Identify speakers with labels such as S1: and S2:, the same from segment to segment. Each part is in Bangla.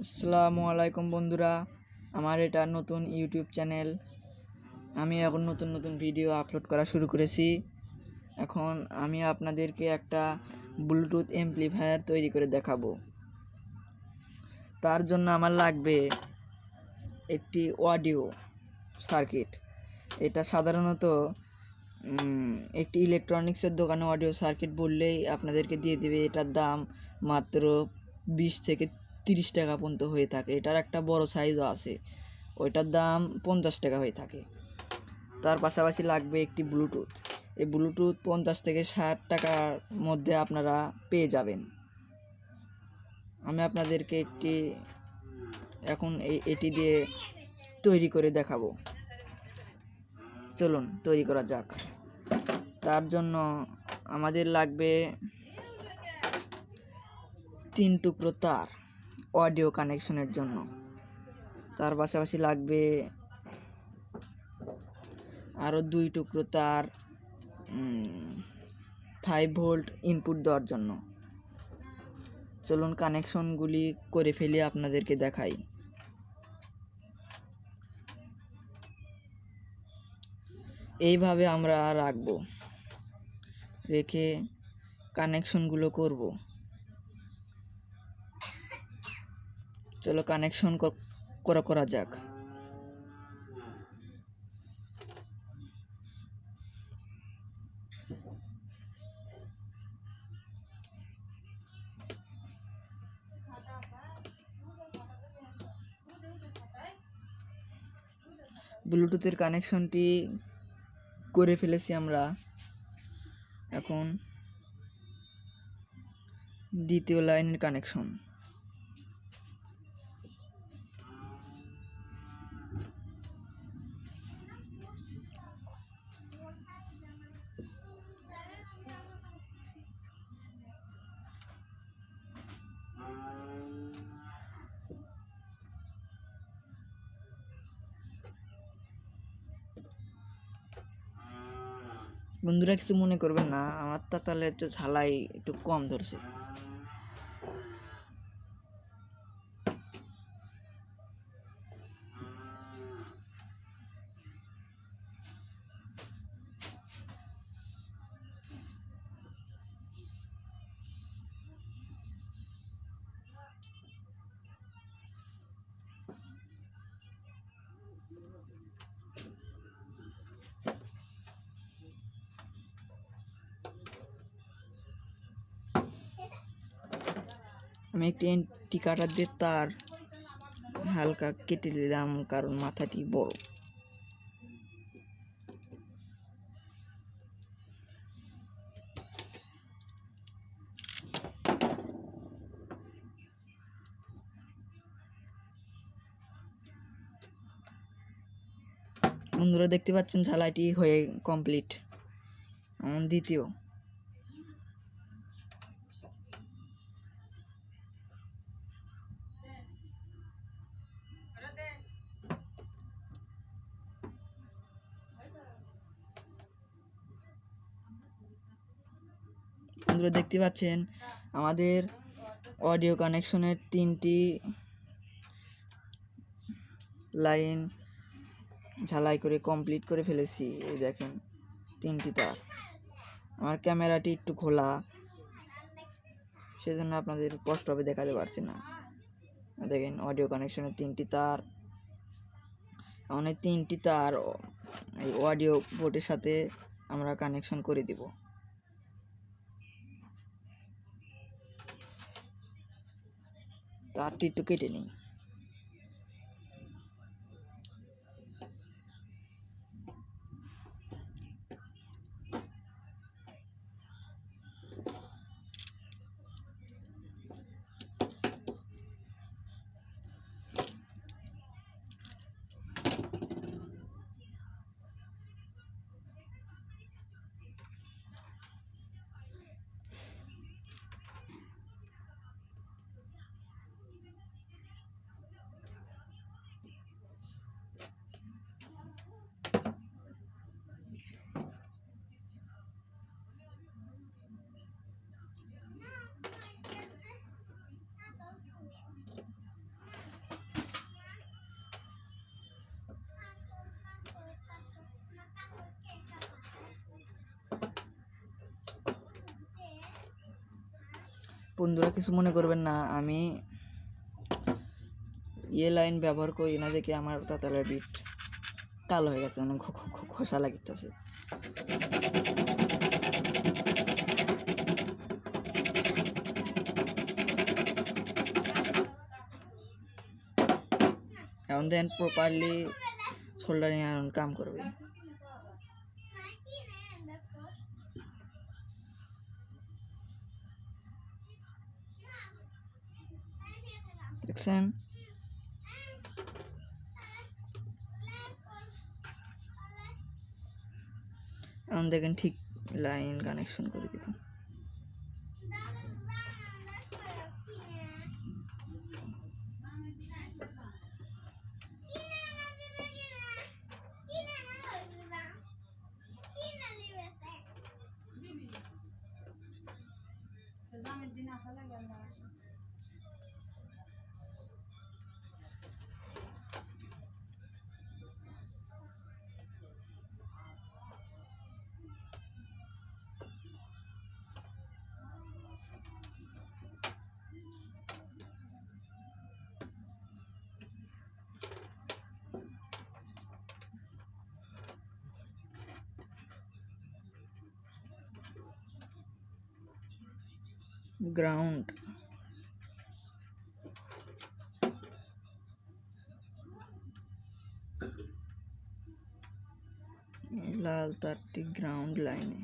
S1: আসসালামু আলাইকুম বন্ধুরা, আমার এটা নতুন ইউটিউব চ্যানেল। আমি এখন নতুন নতুন ভিডিও আপলোড করা শুরু করেছি। এখন আমি আপনাদেরকে একটা ব্লুটুথ অ্যাম্প্লিফায়ার তৈরি করে দেখাবো। তার জন্য আমার লাগবে একটি অডিও সার্কিট। এটা সাধারণত একটি ইলেকট্রনিক্সের দোকানে অডিও সার্কিট বললেই আপনাদেরকে দিয়ে দেবে। এটার দাম মাত্র 20 থেকে 30 টাকা পর্যন্ত হয়ে থাকে। এটার একটা বড় সাইজও আছে, ওইটার দাম 50 টাকা হয়ে থাকে। তার পাশাপাশি লাগবে একটি ব্লুটুথ। এই ব্লুটুথ 50 থেকে 60 টাকার মধ্যে আপনারা পেয়ে যাবেন। আমি আপনাদেরকে এখন এটি দিয়ে তৈরি করে দেখাবো। চলুন তৈরি করা যাক। তার জন্য আমাদের লাগবে 3 টুকরো তার অডিও কানেকশনের জন্য। তার পাশাপাশি লাগবে আরও 2 টুকরো তার 5 ভোল্ট ইনপুট দেওয়ার জন্য। চলুন কানেকশনগুলি করে ফেলে আপনাদেরকে দেখাই। এইভাবে আমরা রাখবো, রেখে কানেকশনগুলো করব। চলো কানেকশন করা যাক। ব্লুটুথের কানেকশনটি করে ফেলেছি আমরা। এখন দ্বিতীয় লাইনের কানেকশন। বন্ধুরা কিছু মনে করবেন না, আমার তাহলে একটু ঝালাই একটু কম ধরছে। আমি একটি এন্টি কাটার দিয়ে তার হালকা কেটে নিলাম, কারণ মাথাটি বড়। বন্ধুরা দেখতে পাচ্ছেন ঝালাইটি হয়ে কমপ্লিট। দ্বিতীয় বন্ধুরা দেখতে পাচ্ছেন আমাদের অডিও কানেকশনের 3টি লাইন ঝালাই করে কমপ্লিট করে ফেলেছি। এই দেখেন 3টি তার। আমার ক্যামেরাটি একটু খোলা, সেজন্য আপনাদের স্পষ্টভাবে দেখাতে পারছি না। দেখেন অডিও কানেকশনের 3টি তার। অনেক 3টি তার এই অডিও পোর্টের সাথে আমরা কানেকশন করে দিব। তারটি একটু কেটে নিই। বন্ধুরা কিছু মনে করবেন না, আমি লাইন ব্যবহার করি না দেখে আমার তাতালের বিট কালো হয়ে গেছে, মানে খোসা লাগিতেছে। এখন দেন প্রপারলি সোল্ডারিং আয়রন কাম করবে। দেখছেন, এখন দেখেন ঠিক লাইন কানেকশন করে দিব। গ্রাউন্ড লাল তারটি গ্রাউন্ড লাইনে।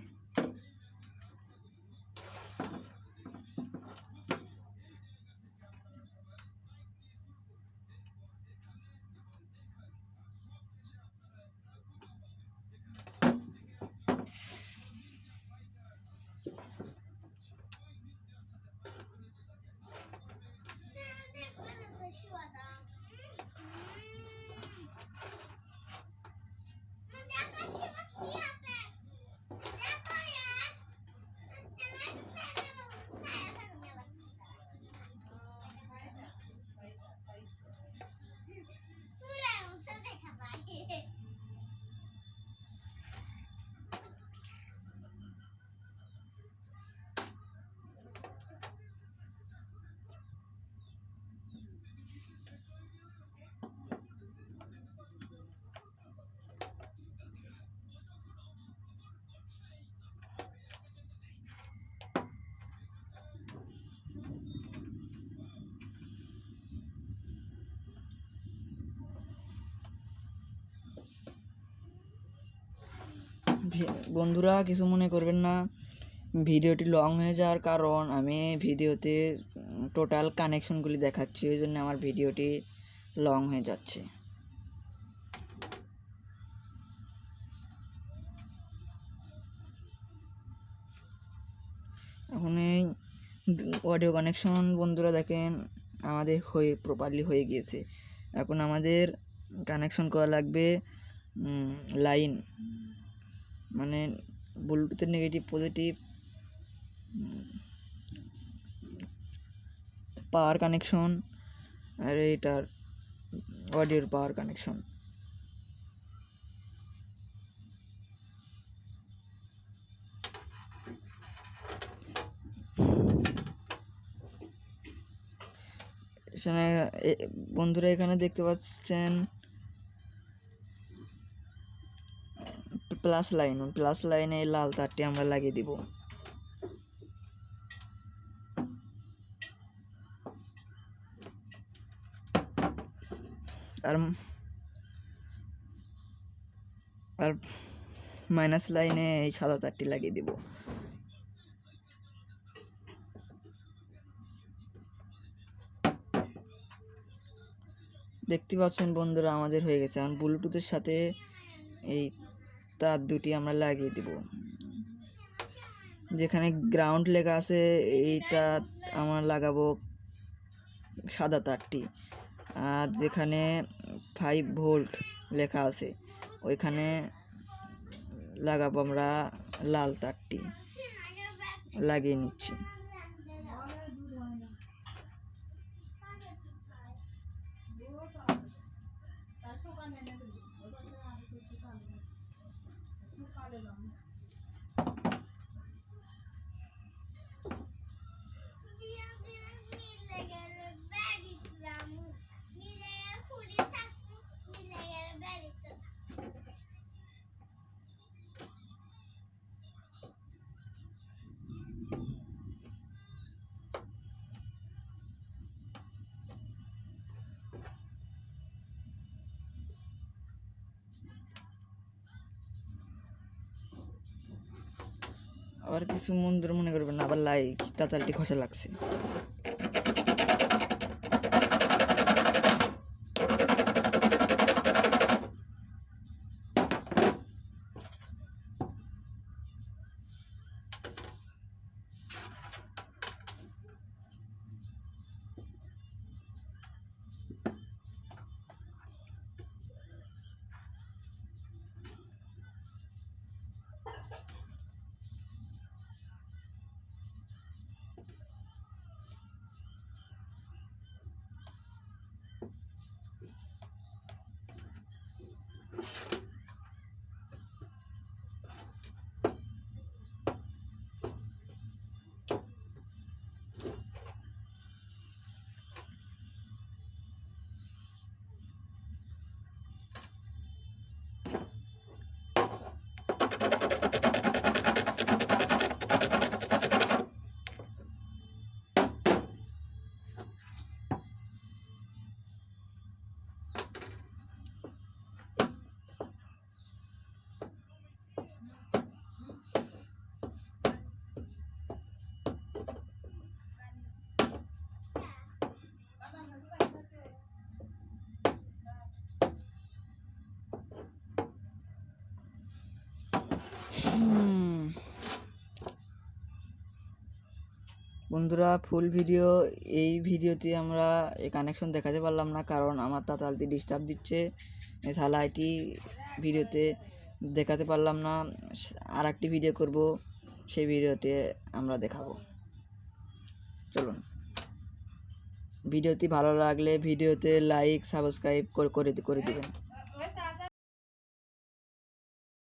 S1: বন্ধুরা কিছু মনে করবেন না, ভিডিওটি লং হয়ে যাওয়ার কারণ আমি ভিডিওতে টোটাল কানেকশনগুলি দেখাচ্ছি, ওই জন্য আমার ভিডিওটি লং হয়ে যাচ্ছে। এখন এই অডিও কানেকশন বন্ধুরা দেখেন আমাদের প্রপারলি হয়ে গিয়েছে। এখন আমাদের কানেকশন করা লাগবে লাইন, মানে ব্লুটুথের নেগেটিভ পজিটিভ পাওয়ার কানেকশন আর এটার অডিওর পাওয়ার কানেকশন। বন্ধুরা এখানে দেখতে পাচ্ছেন প্লাস লাইনে এই লাল তারটি আমরা লাগিয়ে দিব। আর মাইনাস লাইনে এই সাদা তারটি লাগিয়ে দিব। দেখতে পাচ্ছেন বন্ধুরা আমাদের হয়ে গেছে। এখন ব্লুটুথের সাথে এই তার দুটি আমরা লাগিয়ে দিব। যেখানে গ্রাউন্ড লেখা আছে এইটা আমরা লাগাবো সাদা তারটি, আর যেখানে 5 ভোল্ট লেখা আছে ওইখানে লাগাবো আমরা লাল তারটি। লাগিয়ে নিচ্ছি। আবার কিছু মন্দির মনে করবেন না, আবার লাইক তাতালটি খসা লাগছে। বন্ধুরা, ফুল ভিডিও এই ভিডিওতে আমরা এই কানেকশন দেখাতে পারলাম না, কারণ আমার তাতালতি ডিস্টার্ব দিচ্ছে। এছাড়া এটি ভিডিওতে দেখাতে পারলাম না। আর একটি ভিডিও করব, সেই ভিডিওতে আমরা দেখাবো। চলুন, ভিডিওটি ভালো লাগলে ভিডিওতে লাইক সাবস্ক্রাইব করে দিবেন।